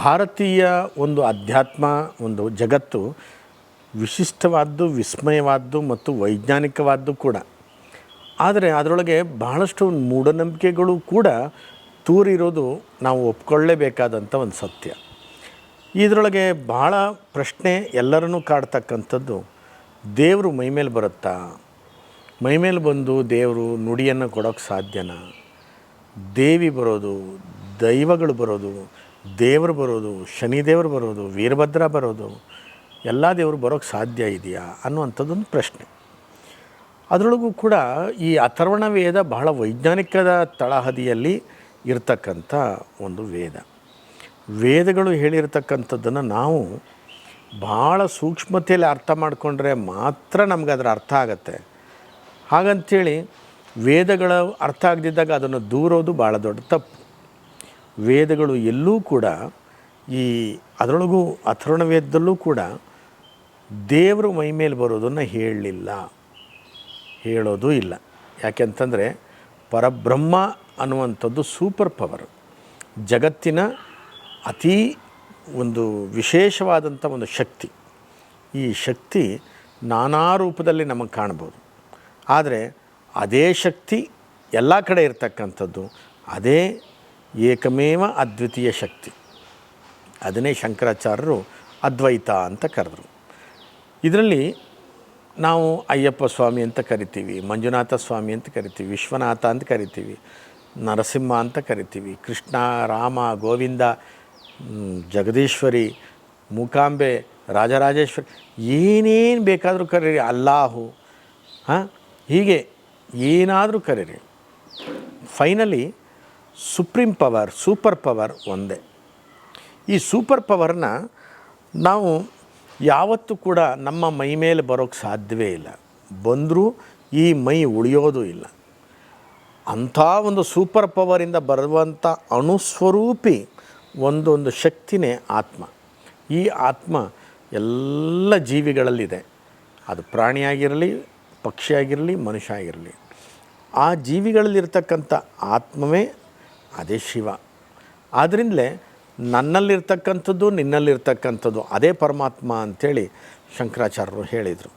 ಭಾರತೀಯ ಒಂದು ಅಧ್ಯಾತ್ಮ ಒಂದು ಜಗತ್ತು ವಿಶಿಷ್ಟವಾದ್ದು, ವಿಸ್ಮಯವಾದ್ದು ಮತ್ತು ವೈಜ್ಞಾನಿಕವಾದ್ದು ಕೂಡ. ಆದರೆ ಅದರೊಳಗೆ ಬಹಳಷ್ಟು ಮೂಢನಂಬಿಕೆಗಳು ಕೂಡ ತೂರಿರೋದು ನಾವು ಒಪ್ಕೊಳ್ಳೇಬೇಕಾದಂಥ ಒಂದು ಸತ್ಯ. ಇದರೊಳಗೆ ಭಾಳ ಪ್ರಶ್ನೆ ಎಲ್ಲರನ್ನೂ ಕಾಡ್ತಕ್ಕಂಥದ್ದು, ದೇವರು ಮೈಮೇಲೆ ಬರುತ್ತಾ? ಮೈಮೇಲೆ ಬಂದು ದೇವರು ನುಡಿಯನ್ನು ಕೊಡೋಕ್ಕೆ ಸಾಧ್ಯನಾ? ದೇವಿ ಬರೋದು, ದೈವಗಳು ಬರೋದು, ದೇವರು ಬರೋದು, ಶನಿದೇವರು ಬರೋದು, ವೀರಭದ್ರ ಬರೋದು, ಎಲ್ಲ ದೇವರು ಬರೋಕ್ಕೆ ಸಾಧ್ಯ ಇದೆಯಾ ಅನ್ನುವಂಥದ್ದೊಂದು ಪ್ರಶ್ನೆ. ಅದರೊಳಗೂ ಕೂಡ ಈ ಅಥರ್ವಣ ವೇದ ಬಹಳ ವೈಜ್ಞಾನಿಕದ ತಳಹದಿಯಲ್ಲಿ ಇರತಕ್ಕಂಥ ಒಂದು ವೇದ. ವೇದಗಳು ಹೇಳಿರ್ತಕ್ಕಂಥದ್ದನ್ನು ನಾವು ಭಾಳ ಸೂಕ್ಷ್ಮತೆಯಲ್ಲಿ ಅರ್ಥ ಮಾಡಿಕೊಂಡ್ರೆ ಮಾತ್ರ ನಮ್ಗೆ ಅದರ ಅರ್ಥ ಆಗತ್ತೆ. ಹಾಗಂತೇಳಿ ವೇದಗಳ ಅರ್ಥ ಆಗದಿದ್ದಾಗ ಅದನ್ನು ದೂರೋದು ಭಾಳ ದೊಡ್ಡ ತಪ್ಪು. ವೇದಗಳು ಎಲ್ಲೂ ಕೂಡ ಅದರೊಳಗೂ ಅಥರ್ವಣ ವೇದದಲ್ಲೂ ಕೂಡ ದೇವರು ಮೈಮೇಲೆ ಬರೋದನ್ನು ಹೇಳೋದು ಇಲ್ಲ. ಯಾಕೆಂತಂದರೆ ಪರಬ್ರಹ್ಮ ಅನ್ನುವಂಥದ್ದು ಸೂಪರ್ ಪವರ್, ಜಗತ್ತಿನ ಅತೀ ಒಂದು ವಿಶೇಷವಾದಂಥ ಒಂದು ಶಕ್ತಿ. ಈ ಶಕ್ತಿ ನಾನಾ ರೂಪದಲ್ಲಿ ನಮಗೆ ಕಾಣ್ಬೋದು. ಆದರೆ ಅದೇ ಶಕ್ತಿ ಎಲ್ಲ ಕಡೆ ಇರತಕ್ಕಂಥದ್ದು, ಅದೇ ಏಕಮೇವ ಅದ್ವಿತೀಯ ಶಕ್ತಿ. ಅದನ್ನೇ ಶಂಕರಾಚಾರ್ಯರು ಅದ್ವೈತ ಅಂತ ಕರೆದರು. ಇದರಲ್ಲಿ ನಾವು ಅಯ್ಯಪ್ಪ ಸ್ವಾಮಿ ಅಂತ ಕರಿತೀವಿ, ಮಂಜುನಾಥ ಸ್ವಾಮಿ ಅಂತ ಕರಿತೀವಿ, ವಿಶ್ವನಾಥ ಅಂತ ಕರಿತೀವಿ, ನರಸಿಂಹ ಅಂತ ಕರಿತೀವಿ, ಕೃಷ್ಣ, ರಾಮ, ಗೋವಿಂದ, ಜಗದೀಶ್ವರಿ, ಮೂಕಾಂಬೆ, ರಾಜರಾಜೇಶ್ವರಿ, ಏನೇನು ಬೇಕಾದರೂ ಕರೀರಿ, ಅಲ್ಲಾಹು, ಹೀಗೆ ಏನಾದರೂ ಕರೀರಿ. Finally supreme power, super power ಒಂದೇ. ಈ ಸೂಪರ್ ಪವರ್ನ ನಾವು ಯಾವತ್ತೂ ಕೂಡ ನಮ್ಮ ಮೈ ಮೇಲೆ ಬರೋಕ್ಕೆ ಸಾಧ್ಯವೇ ಇಲ್ಲ. ಬಂದರೂ ಈ ಮೈ ಉಳಿಯೋದು ಇಲ್ಲ. ಅಂಥ ಒಂದು ಸೂಪರ್ ಪವರಿಂದ ಬರುವಂಥ ಅಣುಸ್ವರೂಪಿ ಒಂದೊಂದು ಶಕ್ತಿನೇ ಆತ್ಮ. ಈ ಆತ್ಮ ಎಲ್ಲ ಜೀವಿಗಳಲ್ಲಿದೆ. ಅದು ಪ್ರಾಣಿಯಾಗಿರಲಿ, ಪಕ್ಷಿಯಾಗಿರಲಿ, ಮನುಷ್ಯ ಆಗಿರಲಿ. ಆ ಜೀವಿಗಳಲ್ಲಿರ್ತಕ್ಕಂಥ ಆತ್ಮವೇ ಅದೇ ಶಿವ. ಆದ್ದರಿಂದಲೇ ನನ್ನಲ್ಲಿರ್ತಕ್ಕಂಥದ್ದು, ನಿನ್ನಲ್ಲಿರ್ತಕ್ಕಂಥದ್ದು ಅದೇ ಪರಮಾತ್ಮ ಅಂಥೇಳಿ ಶಂಕರಾಚಾರ್ಯರು ಹೇಳಿದರು.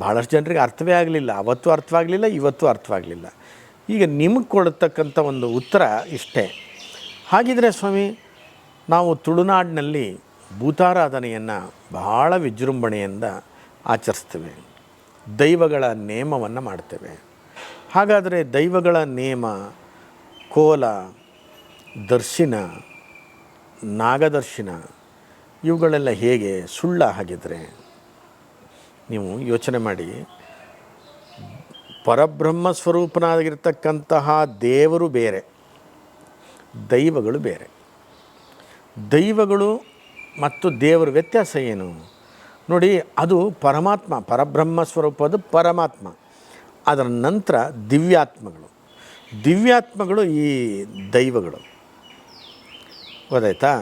ಭಾಳಷ್ಟು ಜನರಿಗೆ ಅರ್ಥವೇ ಆಗಲಿಲ್ಲ. ಅವತ್ತು ಅರ್ಥವಾಗಲಿಲ್ಲ, ಇವತ್ತು ಅರ್ಥವಾಗಲಿಲ್ಲ. ಈಗ ನಿಮಗೆ ಕೊಡತಕ್ಕಂಥ ಒಂದು ಉತ್ತರ ಇಷ್ಟೇ. ಹಾಗಿದ್ರೆ ಸ್ವಾಮಿ, ನಾವು ತುಳುನಾಡಿನಲ್ಲಿ ಭೂತಾರಾಧನೆಯನ್ನು ಬಹಳ ವಿಜೃಂಭಣೆಯಿಂದ ಆಚರಿಸ್ತೇವೆ. ದೈವಗಳ ನೇಮವನ್ನು ಮಾಡ್ತೇವೆ. ಹಾಗಾದರೆ ದೈವಗಳ ನೇಮ, ಕೋಲ, ದರ್ಶನ, ನಾಗದರ್ಶನ ಇವುಗಳೆಲ್ಲ ಹೇಗೆ ಸುಳ್ಳ? ಹಾಗಿದ್ರೆ ನೀವು ಯೋಚನೆ ಮಾಡಿ. ಪರಬ್ರಹ್ಮ ಸ್ವರೂಪನಾಗಿರ್ತಕ್ಕಂತಹ ದೇವರು ಬೇರೆ, ದೈವಗಳು ಬೇರೆ. ದೈವಗಳು ಮತ್ತು ದೇವರ ವ್ಯತ್ಯಾಸ ಏನು ನೋಡಿ. ಅದು ಪರಮಾತ್ಮ, ಪರಬ್ರಹ್ಮ ಸ್ವರೂಪದ ಪರಮಾತ್ಮ. ಅದರ ನಂತರ ದಿವ್ಯಾತ್ಮಗಳು ಈ ದೈವಗಳು, ಗೊತ್ತಾಯ್ತಾ?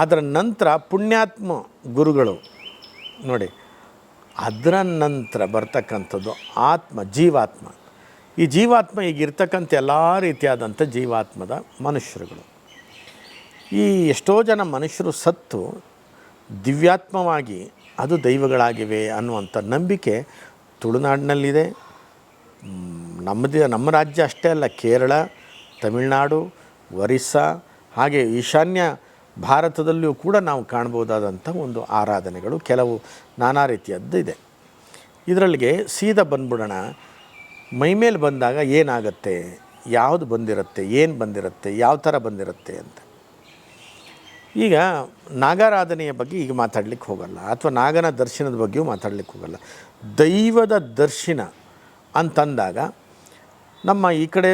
ಅದರ ನಂತರ ಪುಣ್ಯಾತ್ಮ ಗುರುಗಳು ನೋಡಿ. ಅದರ ನಂತರ ಬರ್ತಕ್ಕಂಥದ್ದು ಆತ್ಮ, ಜೀವಾತ್ಮ. ಈ ಜೀವಾತ್ಮ ಈಗಿರ್ತಕ್ಕಂಥ ಎಲ್ಲ ರೀತಿಯಾದಂಥ ಜೀವಾತ್ಮದ ಮನುಷ್ಯರುಗಳು. ಈ ಎಷ್ಟೋ ಜನ ಮನುಷ್ಯರು ಸತ್ತು ದಿವ್ಯಾತ್ಮವಾಗಿ ಅದು ದೈವಗಳಾಗಿವೆ ಅನ್ನುವಂಥ ನಂಬಿಕೆ ತುಳುನಾಡಿನಲ್ಲಿದೆ. ನಮ್ಮ ರಾಜ್ಯ ಅಷ್ಟೇ ಅಲ್ಲ, ಕೇರಳ, ತಮಿಳುನಾಡು, ಒರಿಸ್ಸಾ, ಹಾಗೆ ಈಶಾನ್ಯ ಭಾರತದಲ್ಲಿಯೂ ಕೂಡ ನಾವು ಕಾಣ್ಬೋದಾದಂಥ ಒಂದು ಆರಾಧನೆಗಳು ಕೆಲವು ನಾನಾ ರೀತಿಯದ್ದು ಇದೆ. ಇದರಲ್ಲಿಗೆ ಸೀದಾ ಬಂದ್ಬಿಡೋಣ. ಮೈಮೇಲೆ ಬಂದಾಗ ಏನಾಗುತ್ತೆ, ಯಾವುದು ಬಂದಿರುತ್ತೆ, ಏನು ಬಂದಿರುತ್ತೆ, ಯಾವ ಥರ ಬಂದಿರುತ್ತೆ ಅಂತ. ಈಗ ನಾಗಾರಾಧನೆಯ ಬಗ್ಗೆ ಈಗ ಮಾತಾಡಲಿಕ್ಕೆ ಹೋಗಲ್ಲ, ಅಥವಾ ನಾಗನ ದರ್ಶನದ ಬಗ್ಗೆಯೂ ಮಾತಾಡಲಿಕ್ಕೆ ಹೋಗಲ್ಲ. ದೈವದ ದರ್ಶನ ಅಂತಂದಾಗ ನಮ್ಮ ಈ ಕಡೆ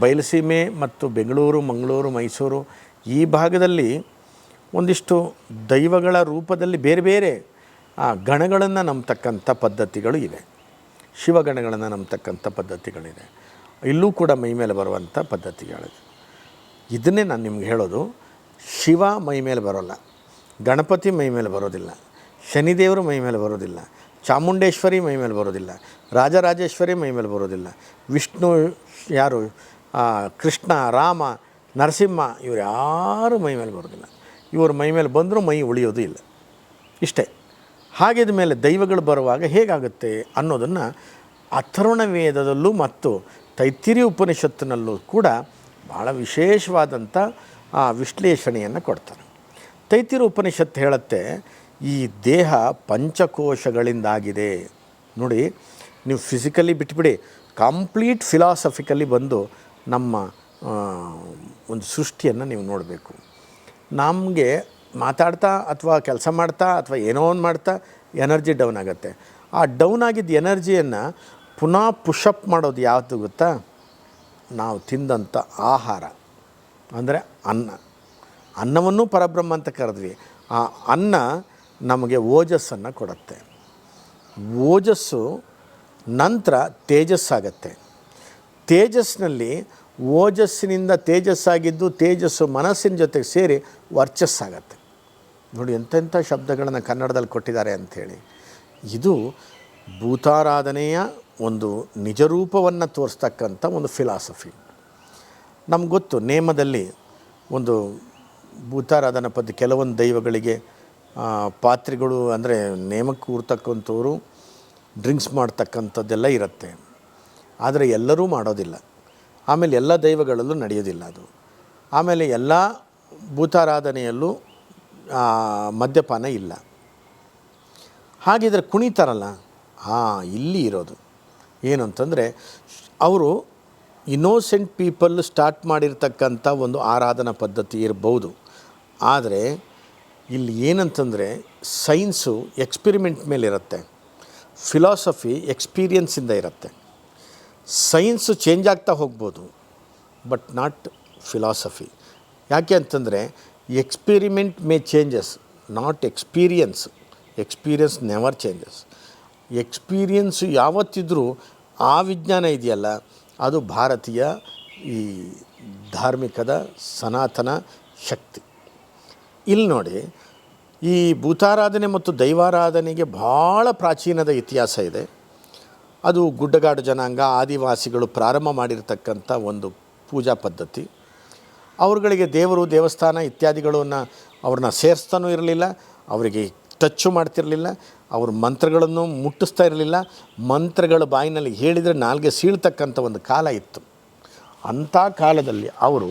ಬಯಲುಸೀಮೆ ಮತ್ತು ಬೆಂಗಳೂರು, ಮಂಗಳೂರು, ಮೈಸೂರು ಈ ಭಾಗದಲ್ಲಿ ಒಂದಿಷ್ಟು ದೈವಗಳ ರೂಪದಲ್ಲಿ ಬೇರೆ ಬೇರೆ ಗಣಗಳನ್ನು ನಂಬತಕ್ಕಂಥ ಪದ್ಧತಿಗಳು ಇವೆ. ಶಿವಗಣಗಳನ್ನು ನಂಬತಕ್ಕಂಥ ಪದ್ಧತಿಗಳಿದೆ. ಇಲ್ಲೂ ಕೂಡ ಮೈಮೇಲೆ ಬರುವಂಥ ಪದ್ಧತಿಗಳಿದೆ. ಇದನ್ನೇ ನಾನು ನಿಮ್ಗೆ ಹೇಳೋದು. ಶಿವ ಮೈಮೇಲೆ ಬರೋಲ್ಲ, ಗಣಪತಿ ಮೈಮೇಲೆ ಬರೋದಿಲ್ಲ, ಶನಿದೇವರು ಮೈಮೇಲೆ ಬರೋದಿಲ್ಲ, ಚಾಮುಂಡೇಶ್ವರಿ ಮೈಮೇಲೆ ಬರೋದಿಲ್ಲ, ರಾಜರಾಜೇಶ್ವರಿ ಮೈಮೇಲೆ ಬರೋದಿಲ್ಲ, ವಿಷ್ಣು ಕೃಷ್ಣ, ರಾಮ, ನರಸಿಂಹ ಇವರು ಯಾರೂ ಮೈಮೇಲೆ ಬರೋದಿಲ್ಲ. ಇವ್ರ ಮೈ ಮೇಲೆ ಬಂದರೂ ಮೈ ಉಳಿಯೋದು ಇಲ್ಲ. ಇಷ್ಟೇ. ಹಾಗಿದ ಮೇಲೆ ದೈವಗಳು ಬರುವಾಗ ಹೇಗಾಗುತ್ತೆ ಅನ್ನೋದನ್ನು ಅಥರ್ವಣ ವೇದದಲ್ಲೂ ಮತ್ತು ತೈತ್ತಿರೀಯ ಉಪನಿಷತ್ತಿನಲ್ಲೂ ಕೂಡ ಭಾಳ ವಿಶೇಷವಾದಂಥ ವಿಶ್ಲೇಷಣೆಯನ್ನು ಕೊಡ್ತಾರೆ. ತೈತ್ತಿರೀಯ ಉಪನಿಷತ್ತು ಹೇಳುತ್ತೆ, ಈ ದೇಹ ಪಂಚಕೋಶಗಳಿಂದಾಗಿದೆ. ನೋಡಿ, ನೀವು ಫಿಸಿಕಲಿ ಬಿಟ್ಬಿಡಿ, ಕಂಪ್ಲೀಟ್ ಫಿಲಾಸಫಿಕಲಿ ಬಂದು ನಮ್ಮ ಒಂದು ಸೃಷ್ಟಿಯನ್ನು ನೀವು ನೋಡಬೇಕು. ನಮಗೆ ಮಾತಾಡ್ತಾ ಅಥವಾ ಕೆಲಸ ಮಾಡ್ತಾ ಅಥವಾ ಏನೋ ಒಂದು ಮಾಡ್ತಾ ಎನರ್ಜಿ ಡೌನ್ ಆಗುತ್ತೆ. ಆ ಡೌನ್ ಆಗಿದ್ದ ಎನರ್ಜಿಯನ್ನು ಪುನಃ ಪುಷಪ್ ಮಾಡೋದು ಯಾವುದು ಗೊತ್ತಾ? ನಾವು ತಿಂದಂಥ ಆಹಾರ, ಅಂದರೆ ಅನ್ನವನ್ನು ಪರಬ್ರಹ್ಮ ಅಂತ ಕರೆದ್ವಿ. ಆ ಅನ್ನ ನಮಗೆ ಓಜಸ್ಸನ್ನು ಕೊಡುತ್ತೆ. ಓಜಸ್ಸು ನಂತರ ತೇಜಸ್ಸಾಗತ್ತೆ. ತೇಜಸ್ಸಿನಲ್ಲಿ ಓಜಸ್ಸಿನಿಂದ ತೇಜಸ್ಸಾಗಿದ್ದು ತೇಜಸ್ಸು ಮನಸ್ಸಿನ ಜೊತೆಗೆ ಸೇರಿ ವರ್ಚಸ್ಸಾಗತ್ತೆ. ನೋಡಿ ಎಂತೆಂಥ ಶಬ್ದಗಳನ್ನು ಕನ್ನಡದಲ್ಲಿ ಕೊಟ್ಟಿದ್ದಾರೆ ಅಂಥೇಳಿ. ಇದು ಭೂತಾರಾಧನೆಯ ಒಂದು ನಿಜರೂಪವನ್ನು ತೋರಿಸ್ತಕ್ಕಂಥ ಒಂದು ಫಿಲಾಸಫಿ. ನಮ್ಗೆ ಗೊತ್ತು, ನೇಮದಲ್ಲಿ ಒಂದು ಭೂತಾರಾಧನಾ ಪದ್ಧತಿ, ಕೆಲವೊಂದು ದೈವಗಳಿಗೆ ಪಾತ್ರಿಗಳು ಅಂದರೆ ನೇಮಕ್ಕೆ ಕೂರ್ತಕ್ಕಂಥವ್ರು ಡ್ರಿಂಕ್ಸ್ ಮಾಡ್ತಕ್ಕಂಥದ್ದೆಲ್ಲ ಇರುತ್ತೆ. ಆದರೆ ಎಲ್ಲರೂ ಮಾಡೋದಿಲ್ಲ. ಆಮೇಲೆ ಎಲ್ಲ ದೈವಗಳಲ್ಲೂ ನಡೆಯೋದಿಲ್ಲ ಅದು. ಆಮೇಲೆ ಎಲ್ಲ ಭೂತಾರಾಧನೆಯಲ್ಲೂ ಮದ್ಯಪಾನ ಇಲ್ಲ. ಹಾಗಿದ್ರೆ ಕುಣಿತಾರಲ್ಲ, ಇಲ್ಲಿ ಇರೋದು ಏನು ಅಂತಂದರೆ, ಅವರು ಇನ್ನೋಸೆಂಟ್ ಪೀಪಲ್ ಸ್ಟಾರ್ಟ್ ಮಾಡಿರ್ತಕ್ಕಂಥ ಒಂದು ಆರಾಧನಾ ಪದ್ಧತಿ ಇರ್ಬೋದು. ಆದರೆ ಇಲ್ಲಿ ಏನಂತಂದರೆ ಸೈನ್ಸು ಎಕ್ಸ್ಪಿರಿಮೆಂಟ್ ಮೇಲಿರುತ್ತೆ, ಫಿಲಾಸಫಿ ಎಕ್ಸ್ಪೀರಿಯನ್ಸಿಂದ ಇರುತ್ತೆ. ಸೈನ್ಸು ಚೇಂಜ್ ಆಗ್ತಾ ಹೋಗ್ಬೋದು, ಬಟ್ ನಾಟ್ ಫಿಲಾಸಫಿ. ಯಾಕೆ ಅಂತಂದರೆ experiment May changes, not experience. Experience never changes. Experience ಯಾವತ್ತಿದ್ರೂ ಆ ವಿಜ್ಞಾನ ಇದೆಯಲ್ಲ, ಅದು ಭಾರತೀಯ ಈ ಧಾರ್ಮಿಕದ ಸನಾತನ ಶಕ್ತಿ. ಇಲ್ಲಿ ನೋಡಿ, ಈ ಭೂತಾರಾಧನೆ ಮತ್ತು ದೈವಾರಾಧನೆಗೆ ಭಾಳ ಪ್ರಾಚೀನದ ಇತಿಹಾಸ ಇದೆ. ಅದು ಗುಡ್ಡಗಾಡು ಜನಾಂಗ, ಆದಿವಾಸಿಗಳು ಪ್ರಾರಂಭ ಮಾಡಿರ್ತಕ್ಕಂಥ ಒಂದು ಪೂಜಾ ಪದ್ಧತಿ. ಅವ್ರುಗಳಿಗೆ ದೇವರು, ದೇವಸ್ಥಾನ ಇತ್ಯಾದಿಗಳನ್ನು ಅವ್ರನ್ನ ಸೇರಿಸ್ತಾನೂ ಇರಲಿಲ್ಲ, ಅವರಿಗೆ ಟಚ್ಚು ಮಾಡ್ತಿರಲಿಲ್ಲ, ಅವ್ರ ಮಂತ್ರಗಳನ್ನು ಮುಟ್ಟಿಸ್ತಾ ಇರಲಿಲ್ಲ. ಮಂತ್ರಗಳ ಬಾಯಿನಲ್ಲಿ ಹೇಳಿದರೆ ನಾಲ್ಗೆ ಸೀಳ್ತಕ್ಕಂಥ ಒಂದು ಕಾಲ ಇತ್ತು. ಅಂಥ ಕಾಲದಲ್ಲಿ ಅವರು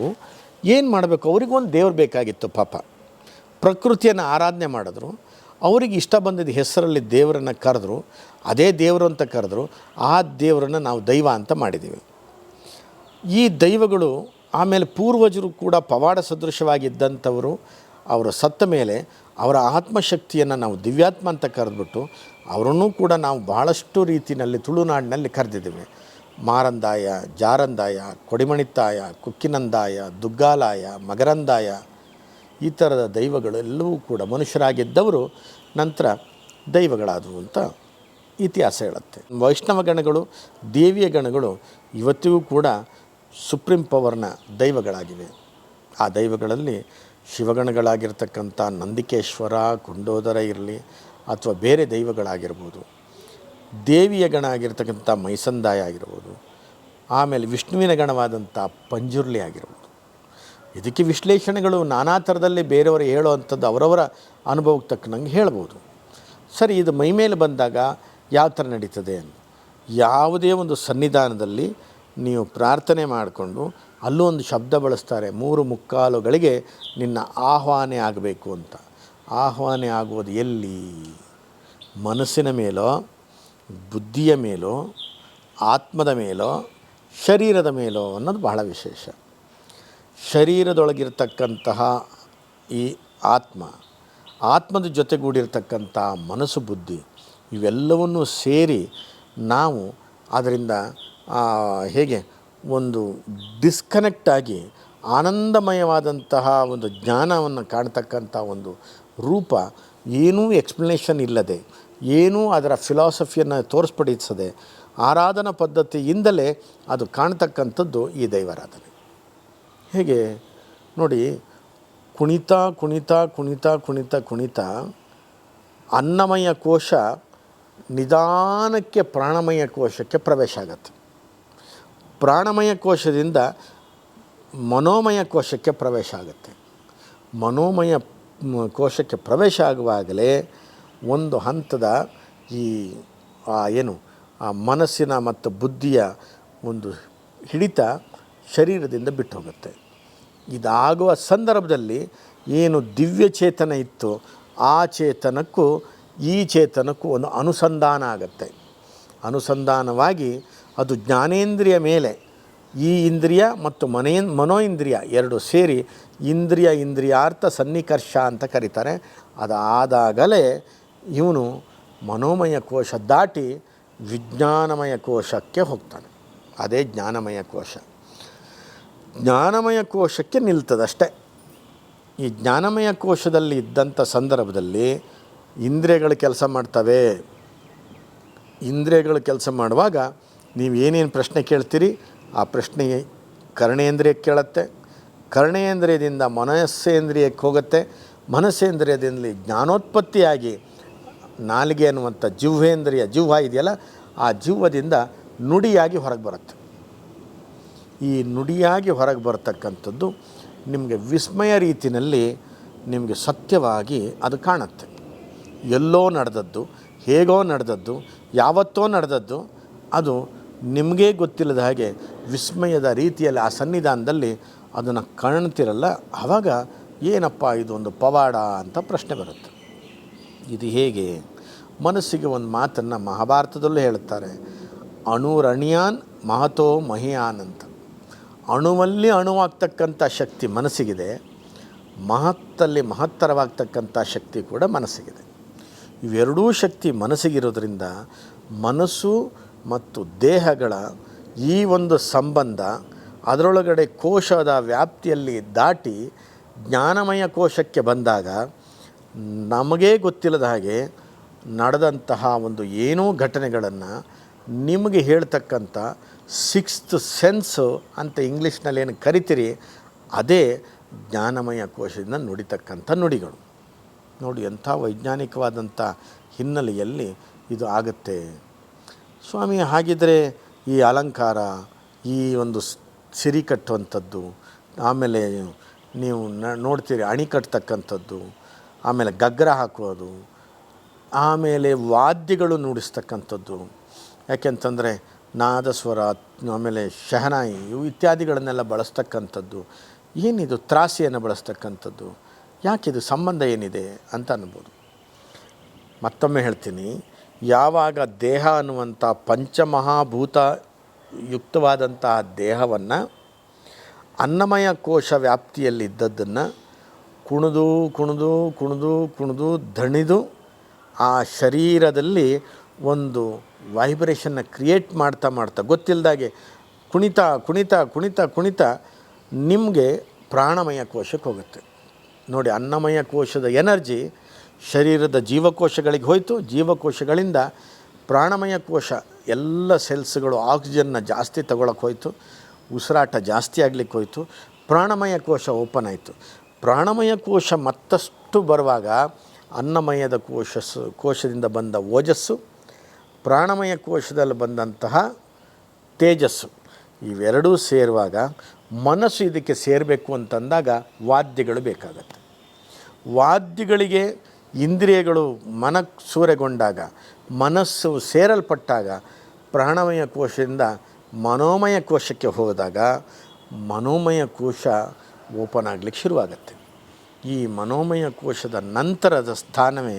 ಏನು ಮಾಡಬೇಕು? ಅವರಿಗೊಂದು ದೇವ್ರು ಬೇಕಾಗಿತ್ತು ಪಾಪ. ಪ್ರಕೃತಿಯನ್ನು ಆರಾಧನೆ ಮಾಡಿದ್ರು. ಅವರಿಗೆ ಇಷ್ಟ ಬಂದಿದ್ದ ಹೆಸರಲ್ಲಿ ದೇವರನ್ನು ಕರೆದ್ರು, ಅದೇ ದೇವರು ಅಂತ ಕರೆದ್ರು. ಆ ದೇವರನ್ನು ನಾವು ದೈವ ಅಂತ ಮಾಡಿದ್ದೀವಿ. ಈ ದೈವಗಳು ಆಮೇಲೆ ಪೂರ್ವಜರು ಕೂಡ ಪವಾಡ ಸದೃಶವಾಗಿದ್ದಂಥವರು. ಅವರು ಸತ್ತ ಮೇಲೆ ಅವರ ಆತ್ಮಶಕ್ತಿಯನ್ನು ನಾವು ದಿವ್ಯಾತ್ಮ ಅಂತ ಕರೆದ್ಬಿಟ್ಟು ಅವರನ್ನು ಕೂಡ ನಾವು ಭಾಳಷ್ಟು ರೀತಿಯಲ್ಲಿ ತುಳುನಾಡಿನಲ್ಲಿ ಕರೆದಿದ್ದೀವಿ. ಮಾರಂದಾಯ, ಜಾರಂದಾಯ, ಕೊಡಿಮಣಿತ್ತಾಯ, ಕುಕ್ಕಿನಂದಾಯ, ದುಗ್ಗಾಲಾಯ, ಮಗರಂದಾಯ, ಈ ಥರದ ದೈವಗಳು ಎಲ್ಲವೂ ಕೂಡ ಮನುಷ್ಯರಾಗಿದ್ದವರು ನಂತರ ದೈವಗಳಾದವು ಅಂತ ಇತಿಹಾಸ ಹೇಳುತ್ತೆ. ವೈಷ್ಣವ ಗಣಗಳು, ದೇವಿಯ ಗಣಗಳು ಇವತ್ತಿಗೂ ಕೂಡ ಸುಪ್ರೀಂ ಪವರ್ನ ದೈವಗಳಾಗಿವೆ. ಆ ದೈವಗಳಲ್ಲಿ ಶಿವಗಣಗಳಾಗಿರ್ತಕ್ಕಂಥ ನಂದಿಕೇಶ್ವರ, ಕುಂಡೋದರ ಇರಲಿ ಅಥವಾ ಬೇರೆ ದೈವಗಳಾಗಿರ್ಬೋದು, ದೇವಿಯ ಗಣ ಆಗಿರ್ತಕ್ಕಂಥ ಮೈಸಂದಾಯ ಆಗಿರ್ಬೋದು, ಆಮೇಲೆ ವಿಷ್ಣುವಿನ ಗಣವಾದಂಥ ಪಂಜುರ್ಲಿ ಆಗಿರ್ಬೋದು. ಇದಕ್ಕೆ ವಿಶ್ಲೇಷಣೆಗಳು ನಾನಾ ಥರದಲ್ಲಿ ಬೇರೆಯವರು ಹೇಳೋ ಅಂಥದ್ದು ಅವರವರ ಅನುಭವಕ್ಕೆ ತಕ್ಕನಂಗೆ ಹೇಳ್ಬೋದು. ಸರಿ, ಇದು ಮೈಮೇಲೆ ಬಂದಾಗ ಯಾವ ಥರ ನಡೀತದೆ? ಯಾವುದೇ ಒಂದು ಸನ್ನಿಧಾನದಲ್ಲಿ ನೀವು ಪ್ರಾರ್ಥನೆ ಮಾಡಿಕೊಂಡು ಅಲ್ಲೂ ಒಂದು ಶಬ್ದ ಬಳಸ್ತಾರೆ, 3:45 ನಿನ್ನ ಆಹ್ವಾನೆ ಆಗಬೇಕು ಅಂತ. ಆಹ್ವಾನೆ ಆಗುವುದು ಎಲ್ಲಿ? ಮನಸ್ಸಿನ ಮೇಲೋ, ಬುದ್ಧಿಯ ಮೇಲೋ, ಆತ್ಮದ ಮೇಲೋ, ಶರೀರದ ಮೇಲೋ ಅನ್ನೋದು ಬಹಳ ವಿಶೇಷ. ಶರೀರದೊಳಗಿರ್ತಕ್ಕಂತಹ ಈ ಆತ್ಮದ ಜೊತೆಗೂಡಿರ್ತಕ್ಕಂಥ ಮನಸ್ಸು, ಬುದ್ಧಿ ಇವೆಲ್ಲವನ್ನೂ ಸೇರಿ ನಾವು ಅದರಿಂದ ಹೇಗೆ ಒಂದು ಡಿಸ್ಕನೆಕ್ಟ್ ಆಗಿ ಆನಂದಮಯವಾದಂತಹ ಒಂದು ಜ್ಞಾನವನ್ನು ಕಾಣ್ತಕ್ಕಂಥ ಒಂದು ರೂಪ, ಏನೂ ಎಕ್ಸ್ಪ್ಲನೇಷನ್ ಇಲ್ಲದೆ, ಏನೂ ಅದರ ಫಿಲಾಸಫಿಯನ್ನು ತೋರಿಸ್ಪಡಿಸದೆ ಆರಾಧನಾ ಪದ್ಧತಿಯಿಂದಲೇ ಅದು ಕಾಣ್ತಕ್ಕಂಥದ್ದು ಈ ದೈವಾರಾಧನೆ. ಹೇಗೆ ನೋಡಿ, ಕುಣಿತ ಕುಣಿತ ಕುಣಿತ ಕುಣಿತ ಕುಣಿತ ಅನ್ನಮಯ ಕೋಶ ನಿಧಾನಕ್ಕೆ ಪ್ರಾಣಮಯ ಕೋಶಕ್ಕೆ ಪ್ರವೇಶ ಆಗತ್ತೆ. ಪ್ರಾಣಮಯ ಕೋಶದಿಂದ ಮನೋಮಯ ಕೋಶಕ್ಕೆ ಪ್ರವೇಶ ಆಗುತ್ತೆ. ಮನೋಮಯ ಕೋಶಕ್ಕೆ ಪ್ರವೇಶ ಆಗುವಾಗಲೇ ಒಂದು ಹಂತದ ಈ ಏನು ಆ ಮನಸ್ಸಿನ ಮತ್ತು ಬುದ್ಧಿಯ ಒಂದು ಹಿಡಿತ ಶರೀರದಿಂದ ಬಿಟ್ಟು ಹೋಗುತ್ತೆ. ಇದಾಗುವ ಸಂದರ್ಭದಲ್ಲಿ ಏನು ದಿವ್ಯ ಚೇತನ ಇತ್ತು ಆ ಚೇತನಕ್ಕೂ ಈ ಚೇತನಕ್ಕೂ ಒಂದು ಅನುಸಂಧಾನ ಆಗುತ್ತೆ. ಅನುಸಂಧಾನವಾಗಿ ಅದು ಜ್ಞಾನೇಂದ್ರಿಯ ಮೇಲೆ ಈ ಇಂದ್ರಿಯ ಮತ್ತು ಮನೋ ಇಂದ್ರಿಯ ಎರಡು ಸೇರಿ ಇಂದ್ರಿಯಾರ್ಥ ಸನ್ನಿಕರ್ಷ ಅಂತ ಕರೀತಾರೆ. ಅದಾದಾಗಲೇ ಇವನು ಮನೋಮಯ ಕೋಶ ದಾಟಿ ವಿಜ್ಞಾನಮಯ ಕೋಶಕ್ಕೆ ಹೋಗ್ತಾನೆ. ಅದೇ ಜ್ಞಾನಮಯ ಕೋಶ. ಜ್ಞಾನಮಯ ಕೋಶಕ್ಕೆ ನಿಲ್ತದಷ್ಟೇ. ಈ ಜ್ಞಾನಮಯ ಕೋಶದಲ್ಲಿ ಇದ್ದಂಥ ಸಂದರ್ಭದಲ್ಲಿ ಇಂದ್ರಿಯಗಳು ಕೆಲಸ ಮಾಡ್ತವೆ. ಇಂದ್ರಿಯಗಳು ಕೆಲಸ ಮಾಡುವಾಗ ನೀವು ಏನೇನು ಪ್ರಶ್ನೆ ಕೇಳ್ತೀರಿ ಆ ಪ್ರಶ್ನೆಗೆ ಕರ್ಣೇಂದ್ರಿಯಕ್ಕೆ ಕೇಳುತ್ತೆ. ಕರ್ಣೇಂದ್ರಿಯದಿಂದ ಮನಸ್ಸೇಂದ್ರಿಯಕ್ಕೆ ಹೋಗುತ್ತೆ. ಮನಸ್ಸೇಂದ್ರಿಯದಲ್ಲಿ ಜ್ಞಾನೋತ್ಪತ್ತಿಯಾಗಿ ನಾಲಿಗೆ ಅನ್ನುವಂಥ ಜಿಹ್ವ ಇದೆಯಲ್ಲ, ಆ ಜಿಹ್ವದಿಂದ ನುಡಿಯಾಗಿ ಹೊರಗೆ ಬರುತ್ತೆ. ಈ ನುಡಿಯಾಗಿ ಹೊರಗೆ ಬರತಕ್ಕಂಥದ್ದು ನಿಮಗೆ ವಿಸ್ಮಯ ರೀತಿಯಲ್ಲಿ ನಿಮಗೆ ಸತ್ಯವಾಗಿ ಅದು ಕಾಣುತ್ತೆ. ಎಲ್ಲೋ ನಡೆದದ್ದು, ಹೇಗೋ ನಡೆದದ್ದು, ಯಾವತ್ತೋ ನಡೆದದ್ದು ಅದು ನಿಮಗೇ ಗೊತ್ತಿಲ್ಲದ ಹಾಗೆ ವಿಸ್ಮಯದ ರೀತಿಯಲ್ಲಿ ಆ ಸನ್ನಿಧಾನದಲ್ಲಿ ಅದನ್ನು ಕಾಣ್ತಿರಲ್ಲ. ಆವಾಗ ಏನಪ್ಪ ಇದೊಂದು ಪವಾಡ ಅಂತ ಪ್ರಶ್ನೆ ಬರುತ್ತೆ. ಇದು ಹೇಗೆ? ಮನಸ್ಸಿಗೆ ಒಂದು ಮಾತನ್ನು ಮಹಾಭಾರತದಲ್ಲೂ ಹೇಳುತ್ತಾರೆ, ಅಣುರಣ್ಯಾನ್ ಮಹತೋ ಮಹಿಯಾನ್ ಅಂತ. ಅಣುವಲ್ಲಿ ಅಣುವಾಗ್ತಕ್ಕಂಥ ಶಕ್ತಿ ಮನಸ್ಸಿಗಿದೆ, ಮಹತ್ತಲ್ಲಿ ಮಹತ್ತರವಾಗ್ತಕ್ಕಂಥ ಶಕ್ತಿ ಕೂಡ ಮನಸ್ಸಿಗಿದೆ. ಇವೆರಡೂ ಶಕ್ತಿ ಮನಸ್ಸಿಗಿರೋದ್ರಿಂದ ಮನಸ್ಸು ಮತ್ತು ದೇಹಗಳ ಈ ಒಂದು ಸಂಬಂಧ ಅದರೊಳಗಡೆ ಕೋಶದ ವ್ಯಾಪ್ತಿಯಲ್ಲಿ ದಾಟಿ ಜ್ಞಾನಮಯ ಕೋಶಕ್ಕೆ ಬಂದಾಗ ನಮಗೇ ಗೊತ್ತಿಲ್ಲದ ಹಾಗೆ ನಡೆದಂತಹ ಒಂದು ಏನೋ ಘಟನೆಗಳನ್ನು ನಿಮಗೆ ಹೇಳ್ತಕ್ಕಂಥ ಸಿಕ್ಸ್ತ್ ಸೆನ್ಸು ಅಂತ ಇಂಗ್ಲೀಷ್ನಲ್ಲಿ ಏನು ಕರಿತೀರಿ, ಅದೇ ಜ್ಞಾನಮಯ ಕೋಶದಿಂದ ನುಡಿತಕ್ಕಂಥ ನುಡಿಗಳು. ನೋಡಿ, ಎಂಥ ವೈಜ್ಞಾನಿಕವಾದಂಥ ಹಿನ್ನೆಲೆಯಲ್ಲಿ ಇದು ಆಗುತ್ತೆ. ಸ್ವಾಮಿ, ಹಾಗಿದ್ದರೆ ಈ ಅಲಂಕಾರ, ಈ ಒಂದು ಸಿರಿ ಕಟ್ಟುವಂಥದ್ದು, ಆಮೇಲೆ ನೀವು ನೋಡ್ತೀರಿ ಅಣಿ ಕಟ್ತಕ್ಕಂಥದ್ದು, ಆಮೇಲೆ ಗಗ್ರ ಹಾಕೋದು, ಆಮೇಲೆ ವಾದ್ಯಗಳು ನುಡಿಸ್ತಕ್ಕಂಥದ್ದು, ಯಾಕೆಂತಂದರೆ ನಾದಸ್ವರ, ಆಮೇಲೆ ಶಹನಾಯಿ ಇವು ಇತ್ಯಾದಿಗಳನ್ನೆಲ್ಲ ಬಳಸ್ತಕ್ಕಂಥದ್ದು, ಏನಿದು ತ್ರಾಸಿಯನ್ನು ಬಳಸ್ತಕ್ಕಂಥದ್ದು, ಯಾಕಿದು ಸಂಬಂಧ ಏನಿದೆ ಅಂತ ಅನ್ಬೋದು. ಮತ್ತೊಮ್ಮೆ ಹೇಳ್ತೀನಿ, ಯಾವಾಗ ದೇಹ ಅನ್ನುವಂಥ ಪಂಚಮಹಾಭೂತ ಯುಕ್ತವಾದಂತಹ ದೇಹವನ್ನು ಅನ್ನಮಯ ಕೋಶ ವ್ಯಾಪ್ತಿಯಲ್ಲಿದ್ದದ್ದನ್ನು ಕುಣಿದು ಕುಣಿದು ಕುಣಿದು ಕುಣಿದು ದಣಿದು ಆ ಶರೀರದಲ್ಲಿ ಒಂದು ವೈಬ್ರೇಷನ್ನ ಕ್ರಿಯೇಟ್ ಮಾಡ್ತಾ ಗೊತ್ತಿಲ್ಲದಾಗೆ ಕುಣಿತಾ ಕುಣಿತಾ ಕುಣಿತಾ ಕುಣಿತಾ ನಿಮಗೆ ಪ್ರಾಣಮಯ ಕೋಶಕ್ಕೆ ಹೋಗುತ್ತೆ. ನೋಡಿ, ಅನ್ನಮಯ ಕೋಶದ ಎನರ್ಜಿ ಶರೀರದ ಜೀವಕೋಶಗಳಿಗೆ ಹೋಯಿತು, ಜೀವಕೋಶಗಳಿಂದ ಪ್ರಾಣಮಯ ಕೋಶ ಎಲ್ಲ ಸೆಲ್ಸ್ಗಳು ಆಕ್ಸಿಜನ್ನ ಜಾಸ್ತಿ ತಗೊಳಕ್ಕೆ ಹೋಯಿತು, ಉಸಿರಾಟ ಜಾಸ್ತಿ ಆಗಲಿಕ್ಕೆ ಹೋಯಿತು, ಪ್ರಾಣಮಯ ಕೋಶ ಓಪನ್ ಆಯಿತು. ಪ್ರಾಣಮಯ ಕೋಶ ಮತ್ತಷ್ಟು ಬರುವಾಗ ಅನ್ನಮಯದ ಕೋಶದಿಂದ ಬಂದ ಓಜಸ್ಸು, ಪ್ರಾಣಮಯ ಕೋಶದಲ್ಲಿ ಬಂದಂತಹ ತೇಜಸ್ಸು, ಇವೆರಡೂ ಸೇರುವಾಗ ಮನಸ್ಸು ಇದಕ್ಕೆ ಸೇರಬೇಕು ಅಂತಂದಾಗ ವಾದ್ಯಗಳು ಬೇಕಾಗತ್ತೆ. ವಾದ್ಯಗಳಿಗೆ ಇಂದ್ರಿಯಗಳು ಸೂರೆಗೊಂಡಾಗ, ಮನಸ್ಸು ಸೇರಲ್ಪಟ್ಟಾಗ ಪ್ರಾಣಮಯ ಕೋಶದಿಂದ ಮನೋಮಯ ಕೋಶಕ್ಕೆ ಹೋದಾಗ ಮನೋಮಯ ಕೋಶ ಓಪನ್ ಆಗಲಿಕ್ಕೆ ಶುರುವಾಗತ್ತೆ. ಈ ಮನೋಮಯ ಕೋಶದ ನಂತರದ ಸ್ಥಾನವೇ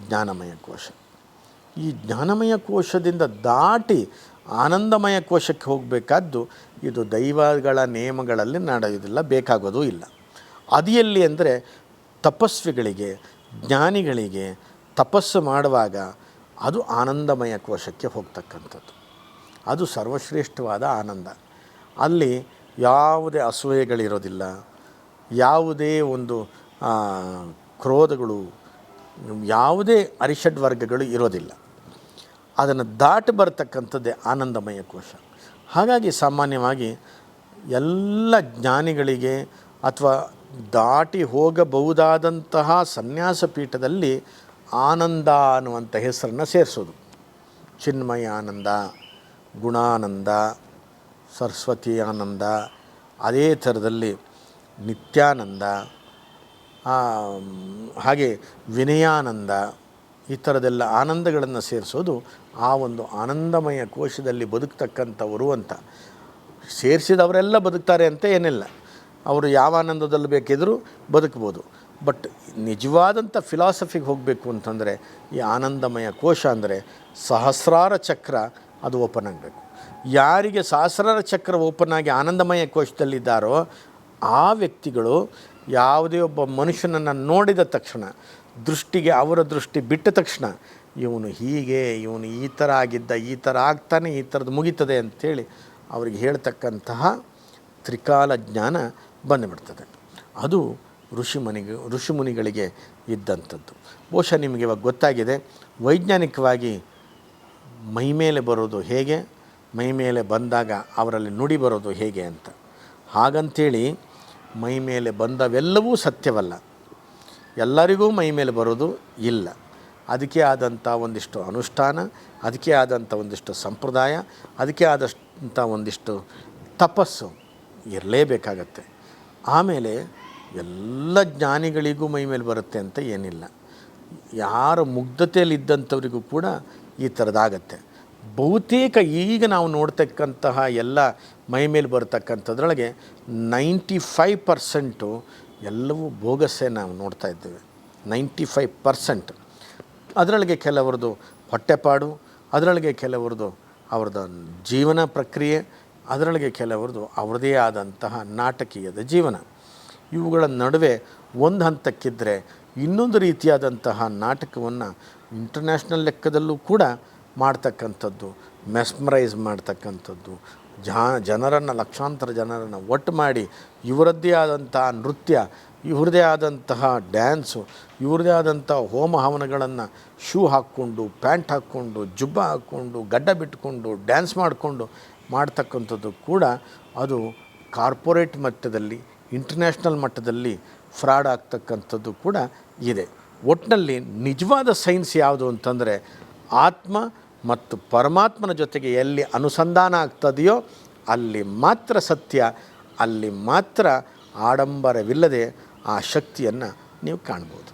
ಜ್ಞಾನಮಯ ಕೋಶ. ಈ ಜ್ಞಾನಮಯ ಕೋಶದಿಂದ ದಾಟಿ ಆನಂದಮಯ ಕೋಶಕ್ಕೆ ಹೋಗಬೇಕಾದ್ದು ಇದು ದೈವಗಳ ನೇಮಗಳಲ್ಲಿ ನಡೆಯೋದಿಲ್ಲ, ಬೇಕಾಗೋದು ಇಲ್ಲ. ಅದು ಎಲ್ಲಿ ಅಂದರೆ ತಪಸ್ವಿಗಳಿಗೆ, ಜ್ಞಾನಿಗಳಿಗೆ ತಪಸ್ಸು ಮಾಡುವಾಗ ಅದು ಆನಂದಮಯ ಕೋಶಕ್ಕೆ ಹೋಗ್ತಕ್ಕಂಥದ್ದು. ಅದು ಸರ್ವಶ್ರೇಷ್ಠವಾದ ಆನಂದ. ಅಲ್ಲಿ ಯಾವುದೇ ಅಸೂಯೆಗಳಿರೋದಿಲ್ಲ, ಯಾವುದೇ ಒಂದು ಕ್ರೋಧಗಳು, ಯಾವುದೇ ಅರಿಷಡ್ ವರ್ಗಗಳು ಇರೋದಿಲ್ಲ. ಅದನ್ನು ದಾಟಿ ಬರತಕ್ಕಂಥದ್ದೇ ಆನಂದಮಯ ಕೋಶ. ಹಾಗಾಗಿ ಸಾಮಾನ್ಯವಾಗಿ ಎಲ್ಲ ಜ್ಞಾನಿಗಳಿಗೆ ಅಥವಾ ದಾಟಿ ಹೋಗಬಹುದಾದಂತಹ ಸನ್ಯಾಸ ಪೀಠದಲ್ಲಿ ಆನಂದ ಅನ್ನುವಂಥ ಹೆಸರನ್ನು ಸೇರಿಸೋದು. ಚಿನ್ಮಯ ಆನಂದ, ಗುಣಾನಂದ, ಸರಸ್ವತಿ ಆನಂದ, ಅದೇ ಥರದಲ್ಲಿ ನಿತ್ಯಾನಂದ, ಹಾಗೆ ವಿನಯಾನಂದ, ಈ ಥರದೆಲ್ಲ ಆನಂದಗಳನ್ನು ಸೇರಿಸೋದು ಆ ಒಂದು ಆನಂದಮಯ ಕೋಶದಲ್ಲಿ ಬದುಕ್ತಕ್ಕಂಥವರು ಅಂತ. ಸೇರಿಸಿದವರೆಲ್ಲ ಬದುಕ್ತಾರೆ ಅಂತ ಏನಿಲ್ಲ, ಅವರು ಯಾವ ಆನಂದದಲ್ಲಿ ಬೇಕಿದ್ದರೂ ಬದುಕ್ಬೋದು. ಬಟ್ ನಿಜವಾದಂಥ ಫಿಲಾಸಫಿಗೆ ಹೋಗಬೇಕು ಅಂತಂದರೆ ಈ ಆನಂದಮಯ ಕೋಶ ಅಂದರೆ ಸಹಸ್ರಾರ ಚಕ್ರ ಅದು ಓಪನ್ ಆಗಬೇಕು. ಯಾರಿಗೆ ಸಹಸ್ರಾರ ಚಕ್ರ ಓಪನ್ ಆಗಿ ಆನಂದಮಯ ಕೋಶದಲ್ಲಿದ್ದಾರೋ ಆ ವ್ಯಕ್ತಿಗಳು ಯಾವುದೇ ಒಬ್ಬ ಮನುಷ್ಯನನ್ನು ನೋಡಿದ ತಕ್ಷಣ ದೃಷ್ಟಿಗೆ ಅವರ ದೃಷ್ಟಿ ಬಿಟ್ಟ ತಕ್ಷಣ ಇವನು ಹೀಗೆ, ಇವನು ಈ ಥರ ಆಗಿದ್ದ, ಈ ಥರ ಆಗ್ತಾನೆ, ಈ ಥರದ್ದು ಮುಗೀತದೆ ಅಂಥೇಳಿ ಅವ್ರಿಗೆ ಹೇಳ್ತಕ್ಕಂತಹ ತ್ರಿಕಾಲ ಜ್ಞಾನ ಬಂದುಬಿಡ್ತದೆ. ಅದು ಋಷಿಮುನಿಗಳಿಗೆ ಇದ್ದಂಥದ್ದು. ಬಹುಶಃ ನಿಮಗೆ ಇವಾಗ ಗೊತ್ತಾಗಿದೆ ವೈಜ್ಞಾನಿಕವಾಗಿ ಮೈಮೇಲೆ ಬರೋದು ಹೇಗೆ, ಮೈಮೇಲೆ ಬಂದಾಗ ಅವರಲ್ಲಿ ನುಡಿ ಬರೋದು ಹೇಗೆ ಅಂತ. ಹಾಗಂತೇಳಿ ಮೈಮೇಲೆ ಬಂದವೆಲ್ಲವೂ ಸತ್ಯವಲ್ಲ, ಎಲ್ಲರಿಗೂ ಮೈಮೇಲೆ ಬರೋದು ಇಲ್ಲ. ಅದಕ್ಕೆ ಆದಂಥ ಒಂದಿಷ್ಟು ಅನುಷ್ಠಾನ, ಅದಕ್ಕೆ ಆದಂಥ ಒಂದಿಷ್ಟು ಸಂಪ್ರದಾಯ, ಅದಕ್ಕೆ ಆದಂಥ ಒಂದಿಷ್ಟು ತಪಸ್ಸು ಇರಲೇಬೇಕಾಗತ್ತೆ. ಆಮೇಲೆ ಎಲ್ಲ ಜ್ಞಾನಿಗಳಿಗೂ ಮೈಮೇಲೆ ಬರುತ್ತೆ ಅಂತ ಏನಿಲ್ಲ. ಯಾರ ಮುಗ್ಧತೆಯಲ್ಲಿದ್ದಂಥವರಿಗೂ ಕೂಡ ಈ ಥರದ್ದಾಗತ್ತೆ. ಬಹುತೇಕ ಈಗ ನಾವು ನೋಡ್ತಕ್ಕಂತಹ ಎಲ್ಲ ಮೈಮೇಲೆ ಬರ್ತಕ್ಕಂಥದ್ರೊಳಗೆ 95% ಎಲ್ಲವೂ ಬೋಗಸ್ಸೇ ನಾವು ನೋಡ್ತಾ ಇದ್ದೇವೆ. 95%. ಅದರೊಳಗೆ ಕೆಲವರದು ಹೊಟ್ಟೆಪಾಡು, ಅದರೊಳಗೆ ಕೆಲವರದು ಅವ್ರದ್ದು ಜೀವನ ಪ್ರಕ್ರಿಯೆ, ಅದರೊಳಗೆ ಕೆಲವರದು ಅವ್ರದ್ದೇ ಆದಂತಹ ನಾಟಕೀಯದ ಜೀವನ. ಇವುಗಳ ನಡುವೆ ಒಂದು ಹಂತಕ್ಕಿದ್ದರೆ ಇನ್ನೊಂದು ರೀತಿಯಾದಂತಹ ನಾಟಕವನ್ನು ಇಂಟರ್ನ್ಯಾಷನಲ್ ಲೆಕ್ಕದಲ್ಲೂ ಕೂಡ ಮಾಡ್ತಕ್ಕಂಥದ್ದು, ಮೆಸ್ಮರೈಸ್ ಮಾಡ್ತಕ್ಕಂಥದ್ದು, ಜನರನ್ನು ಲಕ್ಷಾಂತರ ಜನರನ್ನು ಒಟ್ಟು ಮಾಡಿ ಇವರದ್ದೇ ಆದಂತಹ ನೃತ್ಯ, ಇವ್ರದ್ದೇ ಆದಂತಹ ಡ್ಯಾನ್ಸು, ಇವ್ರದ್ದೇ ಆದಂಥ ಹೋಮ ಹವನಗಳನ್ನು ಶೂ ಹಾಕ್ಕೊಂಡು, ಪ್ಯಾಂಟ್ ಹಾಕ್ಕೊಂಡು, ಜುಬ್ಬ ಹಾಕ್ಕೊಂಡು, ಗಡ್ಡ ಬಿಟ್ಕೊಂಡು, ಡ್ಯಾನ್ಸ್ ಮಾಡಿಕೊಂಡು ಮಾಡ್ತಕ್ಕಂಥದ್ದು ಕೂಡ ಅದು ಕಾರ್ಪೊರೇಟ್ ಮಟ್ಟದಲ್ಲಿ, ಇಂಟರ್ನ್ಯಾಷನಲ್ ಮಟ್ಟದಲ್ಲಿ ಫ್ರಾಡ್ ಆಗ್ತಕ್ಕಂಥದ್ದು ಕೂಡ ಇದೆ. ಒಟ್ಟಿನಲ್ಲಿ ನಿಜವಾದ ಸೈನ್ಸ್ ಯಾವುದು ಅಂತಂದರೆ ಆತ್ಮ ಮತ್ತು ಪರಮಾತ್ಮನ ಜೊತೆಗೆ ಎಲ್ಲಿ ಅನುಸಂಧಾನ ಆಗ್ತದೆಯೋ ಅಲ್ಲಿ ಮಾತ್ರ ಸತ್ಯ, ಅಲ್ಲಿ ಮಾತ್ರ ಆಡಂಬರವಿಲ್ಲದೆ ಆ ಶಕ್ತಿಯನ್ನು ನೀವು ಕಾಣ್ಬೋದು.